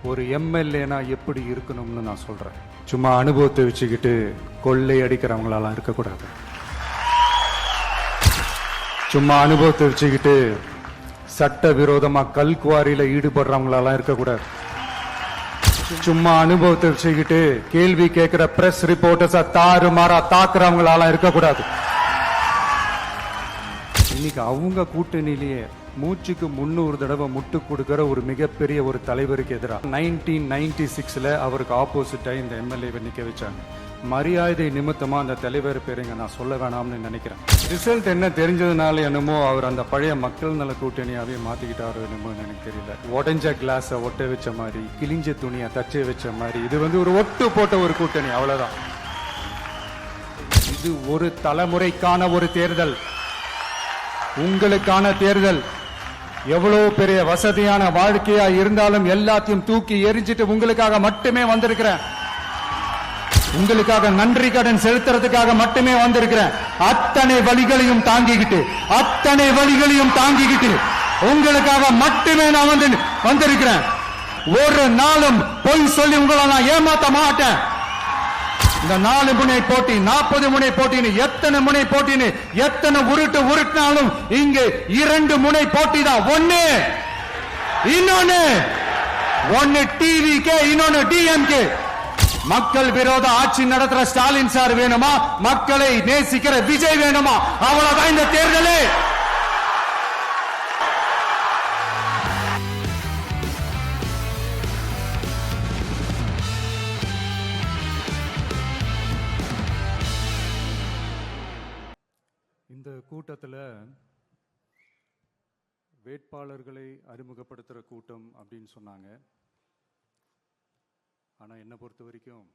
ஒரு எம்எல்ஏனா எப்படி இருக்கணும்னு நான் சொல்றேன். சும்மா அனுபவத்தை வச்சுக்கிட்டு கொள்ளை அடிக்கிறவங்களாலாம் இருக்கக்கூடாது. சும்மா அனுபவத்தை வச்சுக்கிட்டு சட்ட விரோதமா கல்குவாரியில ஈடுபடுறவங்களாலாம் இருக்கக்கூடாது. சும்மா அனுபவத்தை வச்சுக்கிட்டு கேள்வி கேட்கிற பிரஸ் ரிப்போர்ட்டர்ஸா தாறுமாறா தாக்குறவங்களாலாம் இருக்கக்கூடாது. இன்னைக்கு அவங்க கூட்டணியிலேயே மூச்சுக்கு 300 தடவை முட்டு கொடுக்கிற ஒரு மிகப்பெரிய ஒரு தலைவருக்கு எதிராக 1996 அவருக்கு ஆப்போசிட்டா இந்த எம்எல்ஏவை நிக்க வச்சாங்க. மரியாதை நிமித்தமா அந்த தலைவர் பேருங்க நான் சொல்ல வேணாம்னு நினைக்கிறேன். ரிசல்ட் என்ன தெரிஞ்சதுனால என்னமோ அவர் அந்த பழைய மக்கள் நல கூட்டணியாவே மாத்திக்கிட்டாரோ என்னமோ எனக்கு தெரியல. உடஞ்ச கிளாஸ ஒட்ட வச்ச மாதிரி, கிழிஞ்ச துணியை தச்சு வச்ச மாதிரி, இது ஒரு ஒட்டு போட்ட ஒரு கூட்டணி, அவ்வளவுதான். இது ஒரு தலைமுறைக்கான ஒரு தேர்தல், உங்களுக்கான தேர்தல். எவ்வளவு பெரிய வசதியான வாழ்க்கையா இருந்தாலும் எல்லாத்தையும் தூக்கி எரிஞ்சிட்டு உங்களுக்காக மட்டுமே வந்திருக்கிறேன். உங்களுக்காக நன்றி கடன் செலுத்துறதுக்காக மட்டுமே வந்திருக்கிறேன். அத்தனை வழிகளையும் தாங்கிக்கிட்டு உங்களுக்காக மட்டுமே நான் வந்திருக்கிறேன். ஒரு நாளும் பொய் சொல்லி உங்களை நான் ஏமாத்த மாட்டேன். இந்த 4 முனை போட்டி, 40 முனை போட்டின்னு எத்தனை முனை போட்டின்னு எத்தனை உருட்டினாலும் இங்கு 2 முனை போட்டி தான். ஒன்னு டிவிகே, இன்னொன்னு டிஎம்கே. மக்கள் விரோத ஆட்சி நடத்துற ஸ்டாலின் சார் வேணுமா, மக்களை நேசிக்கிற விஜய் வேணுமா? அவ்வளவுதான் இந்த தேர்தலே. இந்த கூட்டத்தில் வேட்பாளர்களை அறிமுகப்படுத்துகிற கூட்டம் அப்படின்னு சொன்னாங்க. ஆனால் என்னை பொறுத்த வரைக்கும்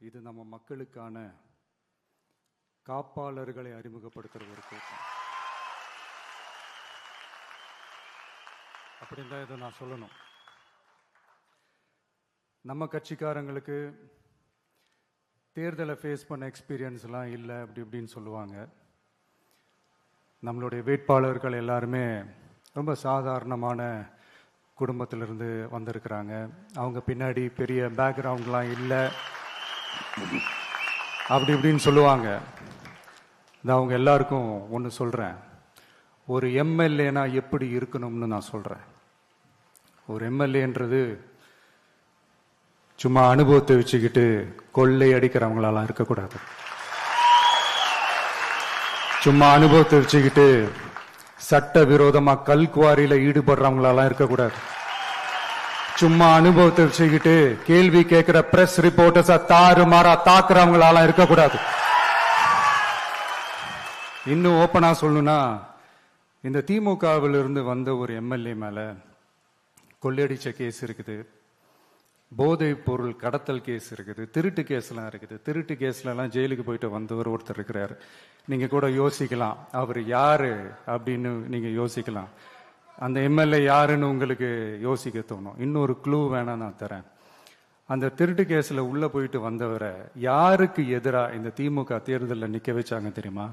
இது நம்ம மக்களுக்கான காப்பாளர்களை அறிமுகப்படுத்துகிற ஒரு கூட்டம் அப்படின்னு தான் இதை நான் சொல்லணும். நம்ம கட்சிக்காரங்களுக்கு தேர்தலை ஃபேஸ் பண்ண எக்ஸ்பீரியன்ஸ்லாம் இல்லை அப்படி இப்படின்னு சொல்லுவாங்க. நம்மளுடைய வேட்பாளர்கள் எல்லாருமே ரொம்ப சாதாரணமான குடும்பத்திலிருந்து வந்திருக்கிறாங்க. அவங்க பின்னாடி பெரிய பேக்ரவுண்ட்லாம் இல்லை அப்படி இப்படின்னு சொல்லுவாங்க. நான் அவங்க எல்லாருக்கும் ஒன்று சொல்கிறேன், ஒரு எம்எல்ஏனா எப்படி இருக்கணும்னு நான் சொல்கிறேன். ஒரு எம்எல்ஏன்றது சும்மா அனுபவத்தை வச்சுக்கிட்டு கொள்ளை அடிக்கிறவங்களாலாம் இருக்கக்கூடாது. சும்மா அனுபவத்தை வச்சுக்கிட்டு சட்ட விரோதமா கல்குவாரியில ஈடுபடுறவங்களாலாம் இருக்கக்கூடாது. சும்மா அனுபவத்தை வச்சுக்கிட்டு கேள்வி கேட்கிற பிரஸ் ரிப்போர்ட்டர்ஸா தாறுமாறா தாக்குறவங்களாலாம் இருக்கக்கூடாது. இன்னும் ஓப்பனா சொல்லணும்னா, இந்த திமுகவிலிருந்து வந்த ஒரு எம்எல்ஏ மேல கொள்ளையடிச்ச கேஸ் இருக்குது, போதைப் பொருள் கடத்தல் கேஸ் இருக்குது, திருட்டு கேஸ்லாம் இருக்குது. திருட்டு கேஸ்லாம் ஜெயிலுக்கு போயிட்டு வந்தவர் ஒருத்தர் இருக்கிறார். நீங்க கூட யோசிக்கலாம் அவர் யாரு அப்படின்னு நீங்க யோசிக்கலாம். அந்த எம்எல்ஏ யாருன்னு உங்களுக்கு யோசிக்க தோணும். இன்னொரு க்ளூ வேணா நான் தரேன். அந்த திருட்டு கேஸ்ல உள்ள போயிட்டு வந்தவரை யாருக்கு எதிராக இந்த திமுக தேர்தலில் நிக்க வச்சாங்க தெரியுமா?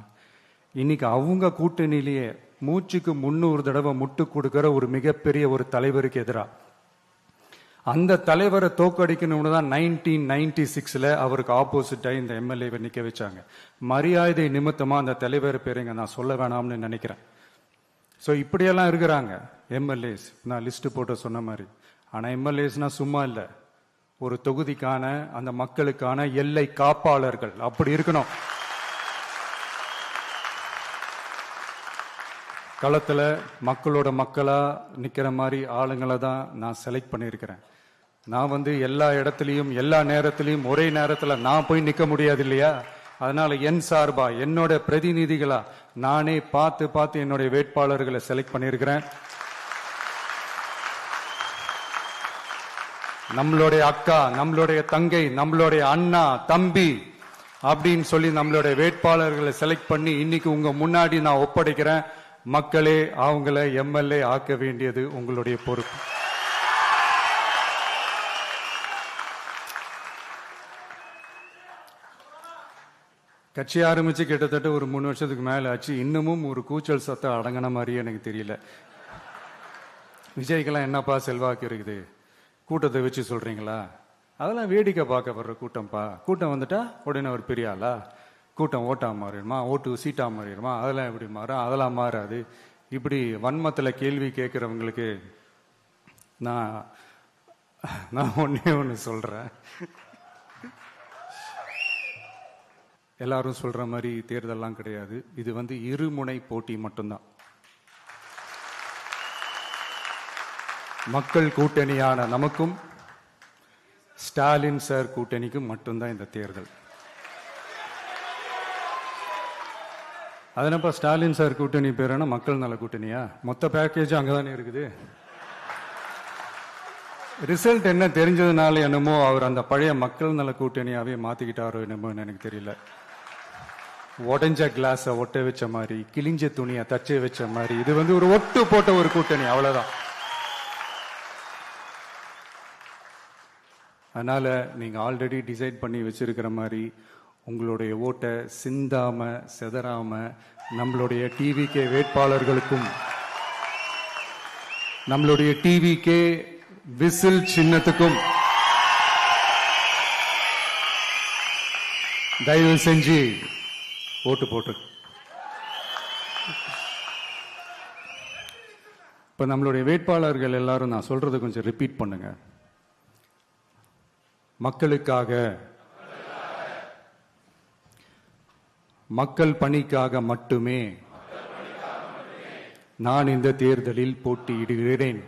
இன்னைக்கு அவங்க கூட்டணியிலேயே மூச்சுக்கு 300 தடவை முட்டு கொடுக்கிற ஒரு மிகப்பெரிய ஒரு தலைவருக்கு எதிராக. அந்த தலைவரை தோக்கடிக்கணும்னு தான் 1996 அவருக்கு ஆப்போசிட்டா இந்த எம்எல்ஏவை நிக்க வச்சாங்க. மரியாதை நிமித்தமா அந்த தலைவர் பேருங்க நான் சொல்ல வேணாம்னு நினைக்கிறேன். ஸோ இப்படியெல்லாம் இருக்கிறாங்க எம்எல்ஏஸ், நான் லிஸ்ட் போட்டு சொன்ன மாதிரி. ஆனால் எம்எல்ஏஸ்னா சும்மா இல்லை, ஒரு தொகுதிக்கான அந்த மக்களுக்கான எல்லை காப்பாளர்கள் அப்படி இருக்கணும். களத்தில் மக்களோட மக்களா நிற்கிற மாதிரி ஆளுங்களை தான் நான் செலக்ட் பண்ணியிருக்கிறேன். நான் எல்லா இடத்துலையும் எல்லா நேரத்திலையும் ஒரே நேரத்தில் நான் போய் நிற்க முடியாது இல்லையா? அதனால என் சார்பா என்னோட பிரதிநிதிகளா நானே பார்த்து என்னுடைய வேட்பாளர்களை செலக்ட் பண்ணியிருக்கிறேன். நம்மளுடைய அக்கா, நம்மளுடைய தங்கை, நம்மளுடைய அண்ணா, தம்பி அப்படின்னு சொல்லி நம்மளுடைய வேட்பாளர்களை செலக்ட் பண்ணி இன்னைக்கு உங்க முன்னாடி நான் ஒப்படைக்கிறேன். மக்களே, அவங்கள எம்எல்ஏ ஆக்க வேண்டியது உங்களுடைய பொறுப்பு. கட்சி ஆரம்பிச்சு கிட்டத்தட்ட ஒரு 3 வருஷத்துக்கு மேல ஆச்சு. இன்னமும் ஒரு கூச்சல் சத்தம் அடங்கின மாதிரியே எனக்கு தெரியல. விஜய்க்கெல்லாம் என்னப்பா செல்வாக்கு இருக்குது, கூட்டத்தை வச்சு சொல்றீங்களா? அதெல்லாம் வேடிக்கை பார்க்க வர்ற கூட்டம்ப்பா. கூட்டம் வந்துட்டா உடனே ஒரு பெரிய ஆளா? கூட்டம் ஓட்டா மாறிடுமா, ஓட்டு சீட்டா மாறிடுமா, அதெல்லாம் எப்படி மாறும்? அதெல்லாம் மாறாது. இப்படி வன்மத்தில் கேள்வி கேட்குறவங்களுக்கு நான் ஒன்னே ஒன்று சொல்றேன். எல்லாரும் சொல்ற மாதிரி தேர்தல்லாம் கிடையாது. இது இருமுனை போட்டி மட்டும்தான். மக்கள் கூட்டணியான நமக்கும் ஸ்டாலின் சார் கூட்டணிக்கும் மட்டும்தான் இந்த தேர்தல். அதனப்ப ஸ்டாலின் சார் கூட்டணி பேரான மக்கள் நல கூட்டணியா? மொத்த பேக்கேஜ் அங்கதானே இருக்குது. ரிசல்ட் என்ன தெரிஞ்சதுனால என்னமோ அவர் அந்த பழைய மக்கள் நல கூட்டணியாவே மாத்திக்கிட்டாரோ என்னமோ எனக்கு தெரியல. உடஞ்ச கிளாஸ ஒட்ட வச்ச மாதிரி, கிழிஞ்ச துணியை தச்சை வச்ச மாதிரி, இது ஒரு ஒட்டு போட்ட ஒரு கூட்டணி, அவ்வளவுதான். அதனால நீங்க ஆல்ரெடி டிசைட் பண்ணி வச்சிருக்கிற மாதிரி உங்களுடைய ஓட்டை சிந்தாம செதறாம நம்மளுடைய டிவிகே வேட்பாளர்களுக்கும் நம்மளுடைய டிவிகே விசில் சின்னத்துக்கும் தயவு செஞ்சு ஓட்டு போட்டு. இப்ப நம்மளுடைய வேட்பாளர்கள் எல்லாரும் நான் சொல்றதை கொஞ்சம் ரிப்பீட் பண்ணுங்க. மக்களுக்காக, மக்கள் பணிக்காக மட்டுமே நான் இந்த தேர்தலில் போட்டியிடுகிறேன்.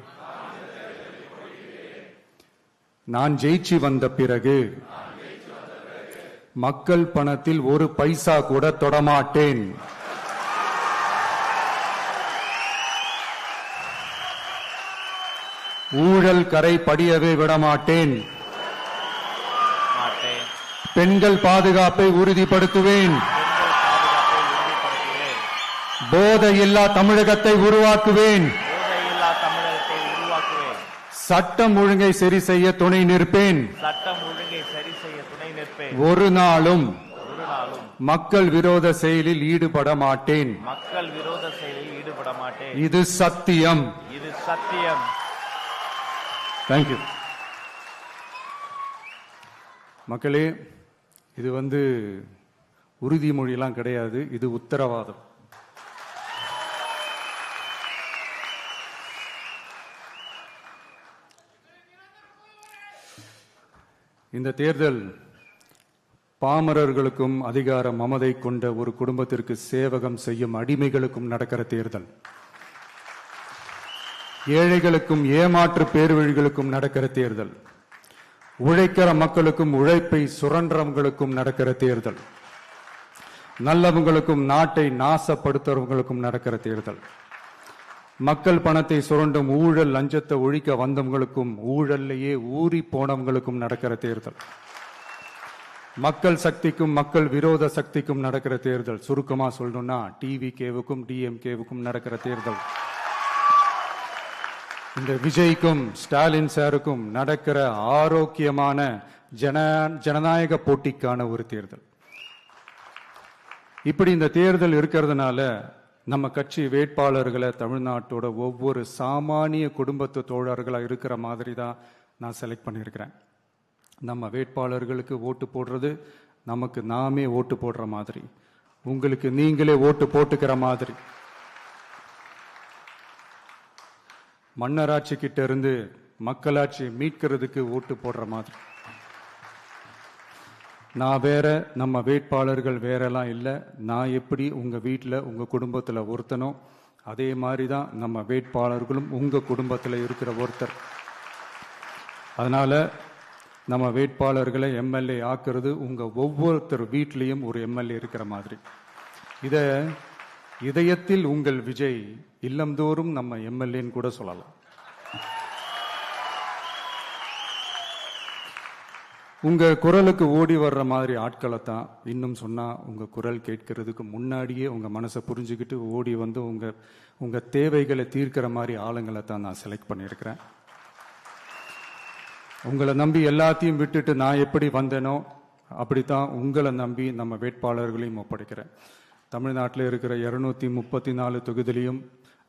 நான் ஜெயிச்சு வந்த பிறகு மக்கள் பணத்தில் ஒரு பைசா கூட தொடமாட்டேன். ஊழல் கரை படியவே விடமாட்டேன். பெண்கள் பாதுகாப்பை உறுதிப்படுத்துவேன். போதையில்லா தமிழகத்தை உருவாக்குவேன். சட்டம் ஒழுங்கை சரி செய்ய துணை நிற்பேன். ஒரு நாளும் மக்கள் விரோத செயலில் ஈடுபட மாட்டேன். இது சத்தியம். தேங்க்யூ. மக்களே, இது உறுதிமொழியெல்லாம் கிடையாது, இது உத்தரவாதம். இந்த தேர்தல் பாமரர்களுக்கும் அதிகார மமதை கொண்ட ஒரு குடும்பத்திற்கு சேவகம் செய்யும் அடிமைகளுக்கும் நடக்கிற தேர்தல். ஏழைகளுக்கும் ஏமாற்று பேர்வழிகளுக்கும் நடக்கிற தேர்தல். உழைக்கிற மக்களுக்கும் உழைப்பை சுரண்டவங்களுக்கும் நடக்கிற தேர்தல். நல்லவங்களுக்கும் நாட்டை நாசப்படுத்துறவங்களுக்கும் நடக்கிற தேர்தல். மக்கள் பணத்தை சுரண்டும் ஊழல் லஞ்சத்தை ஒழிக்க வந்தவங்களுக்கும் ஊழல்லையே ஊறி போனவங்களுக்கும் நடக்கிற தேர்தல். மக்கள் சக்திக்கும் மக்கள் விரோத சக்திக்கும் நடக்கிற தேர்தல். சுருக்கமா சொல்லணும்னா டிவிகேவுக்கும் டிஎம்கேவுக்கும் நடக்கிற தேர்தல். இந்த விஜய்க்கும் ஸ்டாலின் சாருக்கும் நடக்கிற ஆரோக்கியமான ஜனநாயக போட்டிக்கான ஒரு தேர்தல். இப்படி இந்த தேர்தல் இருக்கிறதுனால நம்ம கட்சி வேட்பாளர்களை தமிழ்நாட்டோட ஒவ்வொரு சாமானிய குடும்பத்து தோழர்களா இருக்கிற மாதிரி தான் நான் செலக்ட் பண்ணியிருக்கிறேன். நம்ம வேட்பாளர்களுக்கு ஓட்டு போடுறது நமக்கு நாமே ஓட்டு போடுற மாதிரி, உங்களுக்கு நீங்களே ஓட்டு போட்டுக்கிற மாதிரி. மன்னராட்சி கிட்ட இருந்து மக்களாட்சியை மீட்கிறதுக்கு ஓட்டு போடுற மாதிரி. நான் வேற, நம்ம வேட்பாளர்கள் வேறெல்லாம் இல்லை. நான் எப்படி உங்க வீட்டில் உங்க குடும்பத்தில் ஒருத்தனோ அதே மாதிரி தான் நம்ம வேட்பாளர்களும் உங்க குடும்பத்தில் இருக்கிற ஒருத்தர். அதனால நம்ம வேட்பாளர்களை எம்எல்ஏ ஆக்குறது உங்க ஒவ்வொருத்தர் வீட்லேயும் ஒரு எம்எல்ஏ இருக்கிற மாதிரி. இதை இதயத்தில் உங்கள் விஜய் இல்லந்தோறும் நம்ம எம்எல்ஏன்னு கூட சொல்லலாம். உங்க குரலுக்கு ஓடி வர்ற மாதிரி ஆட்களை தான், இன்னும் சொன்னா உங்க குரல் கேட்கறதுக்கு முன்னாடியே உங்க மனசை புரிஞ்சுக்கிட்டு ஓடி வந்து உங்க தேவைகளை தீர்க்கிற மாதிரி ஆளுங்களை தான் நான் செலக்ட் பண்ணியிருக்கிறேன். உங்களை நம்பி எல்லாத்தையும் விட்டுட்டு நான் எப்படி வந்தேனோ அப்படித்தான் உங்களை நம்பி நம்ம வேட்பாளர்களையும் ஒப்படைக்கிறேன். தமிழ்நாட்டில் இருக்கிற 234 தொகுதியிலையும்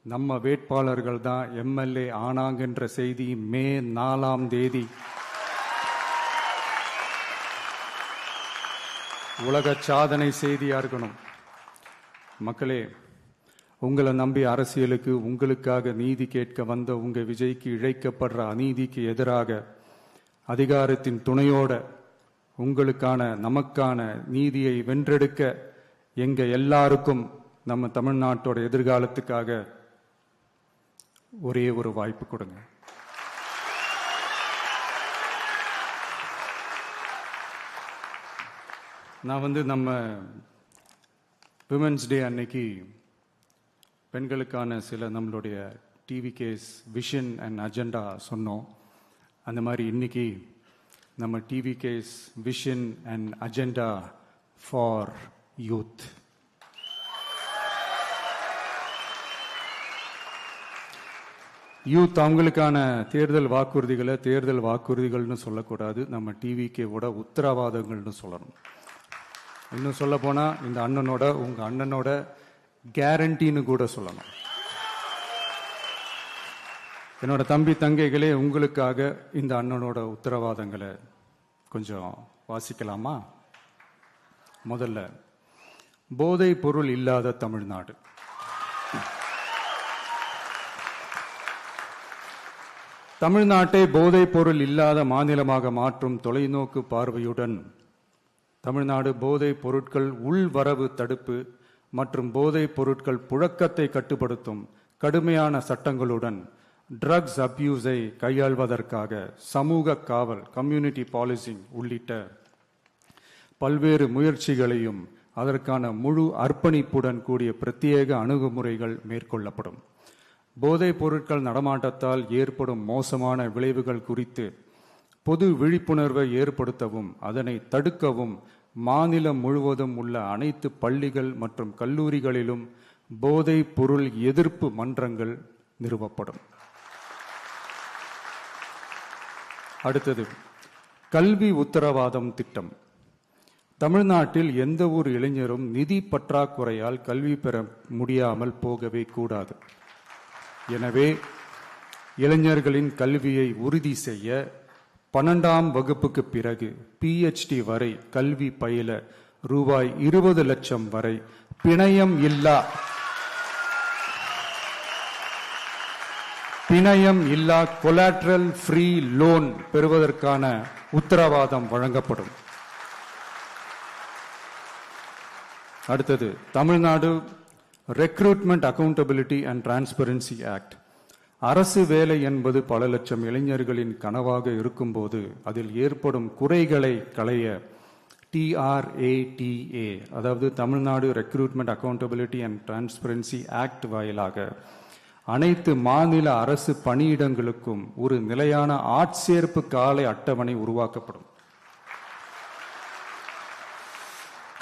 நம்ம வேட்பாளர்கள் தான் எம்எல்ஏ ஆனாங்கன்ற செய்தி மே 4ஆம் தேதி உலக சாதனை செய்தியா இருக்கணும். மக்களே, உங்களை நம்பி அரசியலுக்கு உங்களுக்காக நீதி கேட்க வந்த உங்க விஜய்க்கு இழைக்கப்படுற அநீதிக்கு எதிராக அதிகாரத்தின் துணையோட உங்களுக்கான நமக்கான நீதியை வென்றெடுக்க எங்க எல்லாருக்கும் நம்ம தமிழ்நாட்டோட எதிர்காலத்துக்காக ஒரே ஒரு வாய்ப்பு கொடுங்க. நான் நம்ம விமென்ஸ் டே அன்னைக்கு பெண்களுக்கான சில நம்மளுடைய TVK's vision and agenda சொன்னோம். அந்த மாதிரி இன்னைக்கு நம்ம TVK's vision and agenda for youth. Youth அவங்களுக்கான தேர்தல் வாக்குறுதிகள்னு சொல்லக்கூடாது, நம்ம டிவிகேவோட உத்தரவாதங்கள்னு சொல்லணும். இன்னும் சொல்ல போனா இந்த அண்ணனோட உங்க அண்ணனோட கேரண்டின்னு கூட சொல்லணும். என்னோட தம்பி தங்கைகளே, உங்களுக்காக இந்த அண்ணனோட உத்தரவாதங்களை கொஞ்சம் வாசிக்கலாமா? முதல்ல, போதைப் பொருள் இல்லாத தமிழ்நாடு. தமிழ்நாட்டை போதைப் பொருள் இல்லாத மாநிலமாக மாற்றும் தொலைநோக்கு பார்வையுடன் தமிழ்நாடு போதைப் பொருட்கள் உள்வரவு தடுப்பு மற்றும் போதைப் பொருட்கள் புழக்கத்தை கட்டுப்படுத்தும் கடுமையான சட்டங்களுடன் ட்ரக்ஸ் அபியூஸை கையாள்வதற்காக சமூக காவல் கம்யூனிட்டி பாலிசிங் உள்ளிட்ட பல்வேறு முயற்சிகளையும் அதற்கான முழு அர்ப்பணிப்புடன் கூடிய பிரத்யேக அணுகுமுறைகள் மேற்கொள்ளப்படும். போதைப் பொருட்கள் நடமாட்டத்தால் ஏற்படும் மோசமான விளைவுகள் குறித்து பொது விழிப்புணர்வை ஏற்படுத்தவும் அதனை தடுக்கவும் மாநிலம் முழுவதும் உள்ள அனைத்து பள்ளிகள் மற்றும் கல்லூரிகளிலும் போதைப் பொருள் எதிர்ப்பு மன்றங்கள் நிறுவப்படும். அடுத்தது, கல்வி உத்தரவாதம் திட்டம். தமிழ்நாட்டில் எந்த ஒரு இளைஞரும் நிதி பற்றாக்குறையால் கல்வி பெற முடியாமல் போகவே கூடாது. எனவே இளைஞர்களின் கல்வியை உறுதி செய்ய 12ஆம் வகுப்புக்கு பிறகு PhD வரை கல்வி பயில ரூபாய் 20 லட்சம் வரை பிணையம் இல்லா கொலாட்ரல் ஃப்ரீ லோன் பெறுவதற்கான உத்தரவாதம் வழங்கப்படும். அடுத்தது, Tamil Nadu recruitment accountability and transparency act. அரசு வேலை என்பது பல லட்சம் இளைஞர்களின் கனவாக இருக்கும்போது அதில் ஏற்படும் குறைகளை களைய TRATA, அதாவது Tamil Nadu recruitment accountability and transparency act வாயிலாக அனைத்து மாநில அரசு பணியிடங்களுக்கும் ஒரு நிலையான ஆட்சேர்ப்பு கால அட்டவணை உருவாக்கப்படும்.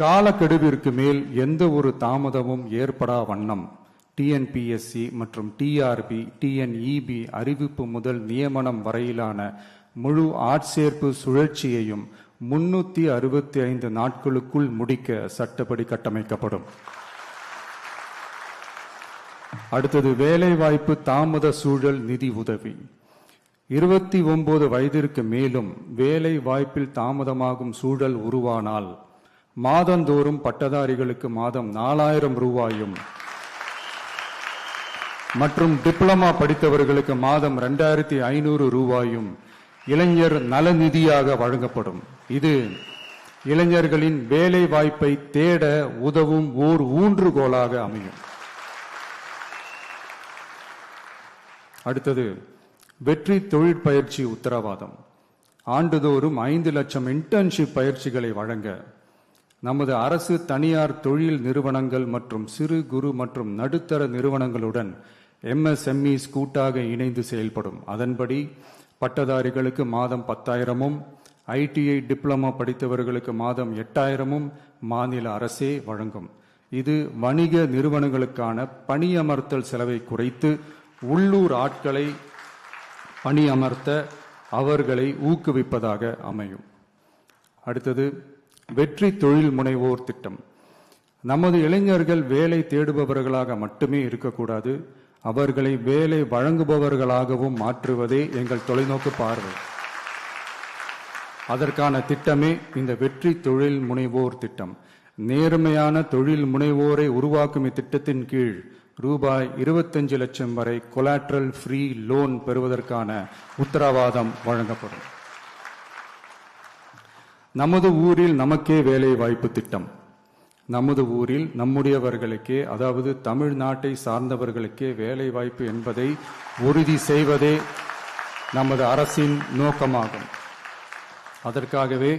காலக்கெடுவிற்கு மேல் எந்த ஒரு தாமதமும் ஏற்படா வண்ணம் TNPSC மற்றும் TRB, TNEB அறிவிப்பு முதல் நியமனம் வரையிலான முழு ஆட்சேர்ப்பு சுழற்சியையும் 365 நாட்களுக்குள் முடிக்க சட்டப்படி கட்டமைக்கப்படும். அடுத்தது, வேலைவாய்ப்பு தாமத சூழல் நிதி உதவி. 29 வயதிற்கு மேலும் வேலை வாய்ப்பில் தாமதமாகும் சூழல் உருவானால் மாதந்தோறும் பட்டதாரிகளுக்கு மாதம் 4000 ரூபாயும் மற்றும் டிப்ளமா படித்தவர்களுக்கு மாதம் 2500 ரூபாயும் இளைஞர் நலநிதியாக வழங்கப்படும். இது இளைஞர்களின் வேலை வாய்ப்பை தேட உதவும் ஓர் ஊன்றுகோலாக அமையும். அடுத்தது, வெற்றி தொழிற்பயிற்சி உத்தரவாதம். ஆண்டுதோறும் 5 லட்சம் இன்டர்ன்ஷிப் பயிற்சிகளை வழங்க நமது அரசு தனியார் தொழில் நிறுவனங்கள் மற்றும் சிறு குறு மற்றும் நடுத்தர நிறுவனங்களுடன் MSMEs கூட்டாக இணைந்து செயல்படும். அதன்படி பட்டதாரிகளுக்கு மாதம் 10,000-உம் ITI டிப்ளமா படித்தவர்களுக்கு மாதம் 8,000-உம் மாநில அரசே வழங்கும். இது வணிக நிறுவனங்களுக்கான பணியமர்த்தல் செலவை குறைத்து உள்ளூர் ஆட்களை பணியமர்த்த அவர்களை ஊக்குவிப்பதாக அமையும். அடுத்தது, வெற்றி தொழில் முனைவோர் திட்டம். நமது இளைஞர்கள் வேலை தேடுபவர்களாக மட்டுமே இருக்கக்கூடாது, அவர்களை வேலை வழங்குபவர்களாகவும் மாற்றுவதே எங்கள் தொலைநோக்கு பார்வை. அதற்கான திட்டமே இந்த வெற்றி தொழில் முனைவோர் திட்டம். நேர்மையான தொழில் முனைவோரை உருவாக்கும் இத்திட்டத்தின் கீழ் ரூபாய் 25 லட்சம் வரை கொலாட்ரல் ஃப்ரீ லோன் பெறுவதற்கான உத்தரவாதம் வழங்கப்படும். நமது ஊரில் நமக்கே வேலை வாய்ப்பு திட்டம். நமது ஊரில் நம்முடையவர்களுக்கே, அதாவது தமிழ்நாட்டை சார்ந்தவர்களுக்கே வேலை வாய்ப்பு என்பதை உறுதி செய்வதே நமது அரசின் நோக்கமாகும். அதற்காகவே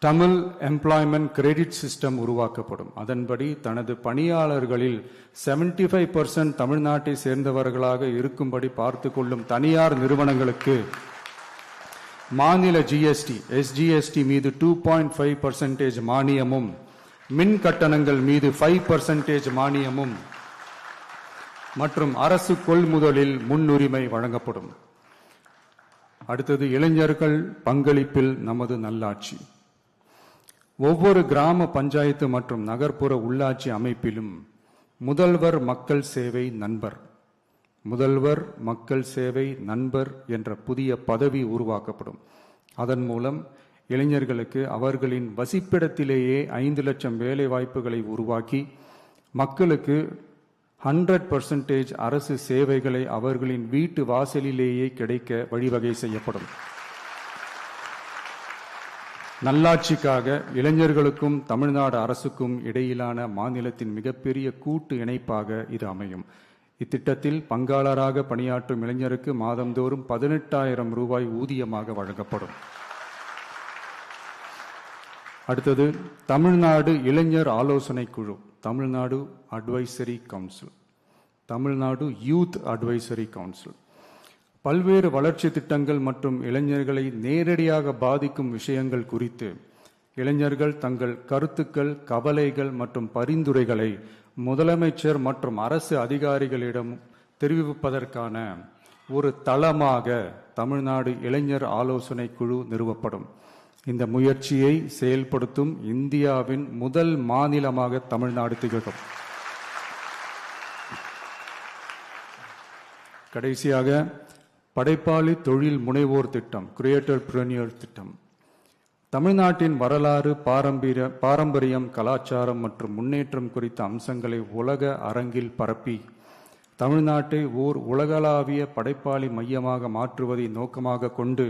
தமிழ் எம்ப்ளாய்மெண்ட் கிரெடிட் சிஸ்டம் உருவாக்கப்படும். அதன்படி தனது பணியாளர்களில் 75% தமிழ்நாட்டை சேர்ந்தவர்களாக இருக்கும்படி பார்த்து கொள்ளும் தனியார் நிறுவனங்களுக்கு மாநில ஜிஎஸ்டி, எஸ்ஜிஎஸ்டி மீது 2.5% மானியமும், மின் கட்டணங்கள் மீது 5% மானியமும் மற்றும் அரசு கொள்முதலில் முன்னுரிமை வழங்கப்படும். அடுத்தது, இளைஞர்கள் பங்களிப்பில் நமது நல்லாட்சி. ஒவ்வொரு கிராம பஞ்சாயத்து மற்றும் நகர்ப்புற உள்ளாட்சி அமைப்பிலும் முதல்வர் மக்கள் சேவை நண்பர், முதல்வர் மக்கள் சேவை நண்பர் என்ற புதிய பதவி உருவாக்கப்படும். அதன் மூலம் இளைஞர்களுக்கு அவர்களின் வசிப்பிடத்திலேயே 5 லட்சம் வேலை வாய்ப்புகளை உருவாக்கி மக்களுக்கு 100% அரசு சேவைகளை அவர்களின் வீட்டு வாசலிலேயே கிடைக்க வழிவகை செய்யப்படும். நல்லாட்சிக்காக இளைஞர்களுக்கும் தமிழ்நாடு அரசுக்கும் இடையிலான மாநிலத்தின் மிகப்பெரிய கூட்டு இணைப்பாக இது அமையும். இத்திட்டத்தில் பங்காளராக பணியாற்றும் இளைஞருக்கு மாதந்தோறும் 18,000 ரூபாய் ஊதியமாக வழங்கப்படும். அடுத்தது, தமிழ்நாடு இளைஞர் ஆலோசனை குழு, Tamil Nadu advisory council, Tamil Nadu youth advisory council பல்வேறு வளர்ச்சி திட்டங்கள் மற்றும் இளைஞர்களை நேரடியாக பாதிக்கும் விஷயங்கள் குறித்து இளைஞர்கள் தங்கள் கருத்துக்கள், கவலைகள் மற்றும் பரிந்துரைகளை முதலமைச்சர் மற்றும் அரசு அதிகாரிகளிடம் தெரிவிப்பதற்கான ஒரு தளமாக தமிழ்நாடு இளைஞர் ஆலோசனை குழு நிறுவப்படும். இந்த முயற்சியை செயல்படுத்தும் இந்தியாவின் முதல் மாநிலமாக தமிழ்நாடு திகழும். கடைசியாக, படைப்பாளி தொழில் முனைவோர் திட்டம், கிரியேட்டர் பிரனியர் திட்டம். தமிழ்நாட்டின் வரலாறு, பாரம்பரியம், கலாச்சாரம் மற்றும் முன்னேற்றம் குறித்த அம்சங்களை உலக அரங்கில் பரப்பி தமிழ்நாட்டை ஓர் உலகளாவிய படைப்பாளி மையமாக மாற்றுவதை நோக்கமாக கொண்டு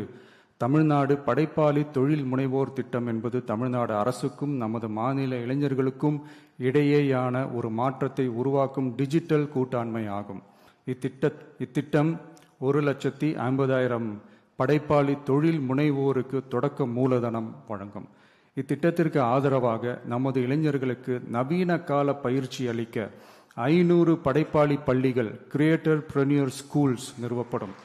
தமிழ்நாடு படைப்பாளி தொழில் முனைவோர் திட்டம் என்பது தமிழ்நாடு அரசுக்கும் நமது மாநில இளைஞர்களுக்கும் இடையேயான ஒரு மாற்றத்தை உருவாக்கும் டிஜிட்டல் கூட்டாண்மை ஆகும். இத்திட்டம் 1,50,000 படைப்பாளி தொழில் முனைவோருக்கு தொடக்க மூலதனம் வழங்கும். இத்திட்டத்திற்கு ஆதரவாக நமது இளைஞர்களுக்கு நவீன கால பயிற்சி அளிக்க 500 படைப்பாளி பள்ளிகள், கிரியேட்டர் பிரனியர் ஸ்கூல்ஸ் நிறுவப்படும்.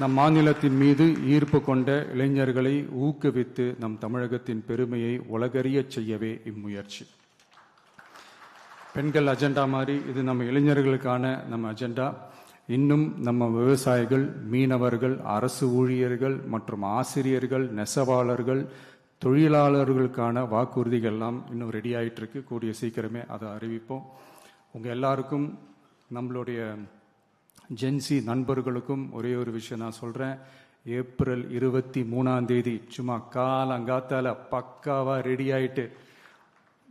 நம் மாநிலத்தின் மீது ஈர்ப்பு கொண்ட இளைஞர்களை ஊக்குவித்து நம் தமிழகத்தின் பெருமையை உலகறியச் செய்யவே இம்முயற்சி. பெண்கள் அஜெண்டா மாதிரி இது நம்ம இளைஞர்களுக்கான நம்ம அஜெண்டா. இன்னும் நம்ம விவசாயிகள், மீனவர்கள், அரசு ஊழியர்கள் மற்றும் ஆசிரியர்கள், நெசவாளர்கள், தொழிலாளர்களுக்கான வாக்குறுதிகள்லாம் இன்னும் ரெடி ஆகிட்டு இருக்கு. கூடிய சீக்கிரமே அதை அறிவிப்போம். உங்கள் எல்லாருக்கும், நம்மளுடைய ஜென்சி நண்பர்களுக்கும் ஒரே ஒரு விஷயம் நான் சொல்கிறேன். ஏப்ரல் 23 சும்மா காலங்காத்தால பக்காவாக ரெடி ஆகிட்டு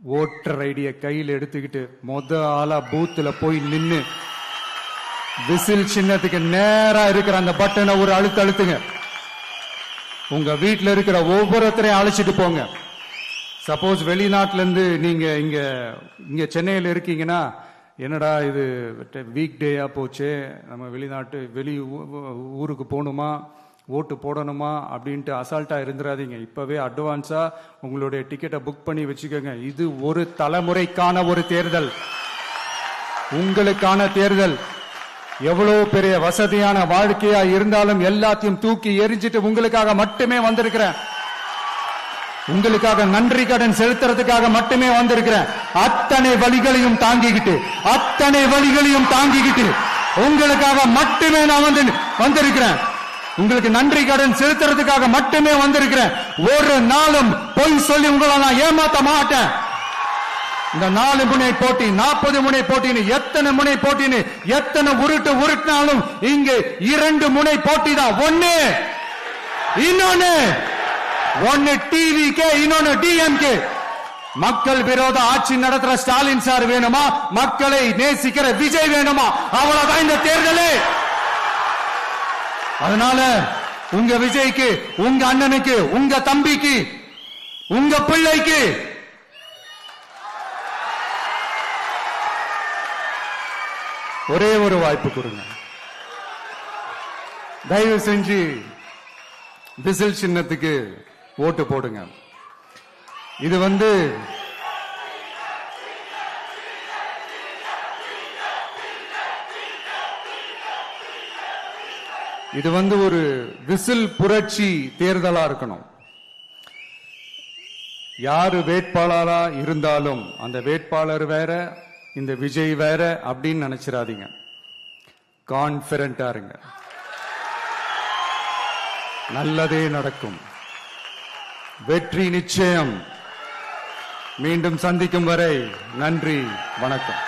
ஓட்டர் ஐடியை கையில் எடுத்துக்கிட்டு ஆளா பூத்தில் போய் நின்று விசில் சின்னத்துக்கு நேரா இருக்கிற அந்த பட்டனை ஒரு அழுத்துங்க. உங்க வீட்டில் இருக்கிற ஒவ்வொருத்தரையும் அழைச்சிட்டு போங்க. சப்போஸ் வெளிநாட்டுல இருந்து நீங்க இங்க சென்னையில் இருக்கீங்கன்னா, என்னடா இது வீக் டேயா போச்சு, நம்ம வெளி ஊருக்கு போகணுமா, ஓட்டு போடணுமா அப்படின்ட்டு அசால்ட்டா இருந்துடாதீங்க. இப்பவே அட்வான்ஸா உங்களுடைய டிக்கெட்டை புக் பண்ணி வச்சுக்கோங்க. இது ஒரு தலைமுறைக்கான ஒரு தேர்தல், உங்களுக்கான தேர்தல். எவ்வளவு பெரிய வசதியான வாழ்க்கையா இருந்தாலும் எல்லாத்தையும் தூக்கி எரிஞ்சிட்டு உங்களுக்காக மட்டுமே வந்திருக்கிறேன். உங்களுக்காக நன்றி கடன் செலுத்துறதுக்காக மட்டுமே வந்திருக்கிறேன். அத்தனை வழிகளையும் தாங்கிக்கிட்டு உங்களுக்காக மட்டுமே நான் வந்திருக்கிறேன். உங்களுக்கு நன்றி கடன் செலுத்துறதுக்காக மட்டுமே வந்திருக்கிறேன். ஒரு நாளும் பொய் சொல்லி உங்களை நான் ஏமாத்த மாட்டேன். இந்த 4 முனை போட்டி 40 முனை போட்டின்னு எத்தனை முனை போட்டின்னு எத்தனை உருட்டினாலும் இங்கு 2 முனை போட்டி தான். ஒன்னு டிவிகே, இன்னொன்னு டிஎம்கே. மக்கள் விரோத ஆட்சி நடத்துற ஸ்டாலின் சார் வேணுமா, மக்களை நேசிக்கிற விஜய் வேணுமா? அவ்வளவுதான் இந்த தேர்தலே. அதனால உங்க விஜய்க்கு, உங்க அண்ணனுக்கு, உங்க தம்பிக்கு, உங்க பிள்ளைக்கு ஒரே ஒரு வாய்ப்பு கொடுங்க. தயவு செஞ்சு விசில் சின்னத்துக்கு ஓட்டு போடுங்க. இது ஒரு விசில் புரட்சி தேர்தலா இருக்கணும். யாரு வேட்பாளரா இருந்தாலும் அந்த வேட்பாளர் வேற, இந்த விஜய் வேற அப்படின்னு நினைச்சிடாதீங்க. கான்பிடண்டா இருங்க, நல்லதே நடக்கும், வெற்றி நிச்சயம். மீண்டும் சந்திக்கும் வரை நன்றி, வணக்கம்.